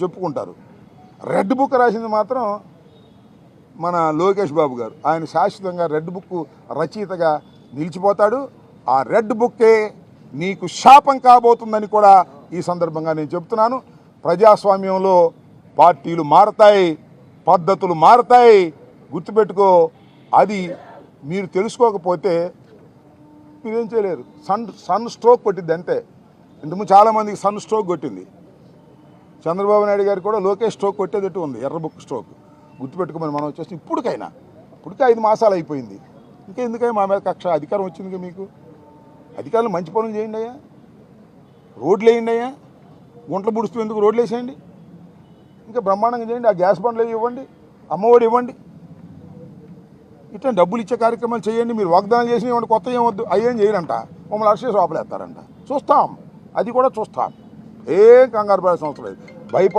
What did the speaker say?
చెప్పుకుంటారు. Red book రాసింది మాత్రం మన లోకేష్ బాబు గారు. ఆయన శాశ్వతంగా రెడ్ బుక్ రచయితగా నిలిచిపోతాడు. ఆ రెడ్ బుక్కే నీకు శాపం కాబోతుందని కూడా ఈ సందర్భంగా నేను చెప్తున్నాను. ప్రజాస్వామ్యంలో పార్టీలు మారతాయి, పద్ధతులు మారతాయి, గుర్తుపెట్టుకో. అది మీరు తెలుసుకోకపోతే మీరేం చేయలేరు. సన్ స్ట్రోక్ కొట్టింది అంతే. ఇంతకుముందు చాలామందికి సన్ స్ట్రోక్ కొట్టింది. చంద్రబాబు నాయుడు గారు కూడా లోకేష్ స్ట్రోక్ కొట్టేటట్టు ఉంది, ఎర్ర బుక్ స్ట్రోక్. గుర్తుపెట్టుకోమని మనం వచ్చేసి ఇప్పటికే 5 మాసాలు అయిపోయింది. ఇంకా ఎందుకని మా మీద కక్ష? అధికారం వచ్చింది మీకు. అధికారులు మంచి పనులు చేయండి అయ్యా, రోడ్లు వేయండి అయ్యా. గుంటలు పుడుస్తూ ఎందుకు రోడ్లు వేసేయండి, ఇంకా బ్రహ్మాండంగా చేయండి. ఆ గ్యాస్ బండ్లు ఇవ్వండి, అమ్మఒడి ఇవ్వండి, ఇట్లా డబ్బులు ఇచ్చే కార్యక్రమాలు చేయండి. మీరు వాగ్దానాలు చేసిన ఇవ్వండి, కొత్త ఏమొద్దు. అయ్యేం చేయరంట, మమ్మల్ని అరెస్ట్ చేసి ఆపలేస్తారంట. చూస్తాం, అది కూడా చూస్తాం. ఏం కంగారు పడాల్సిన అవసరం లేదు. భయపడ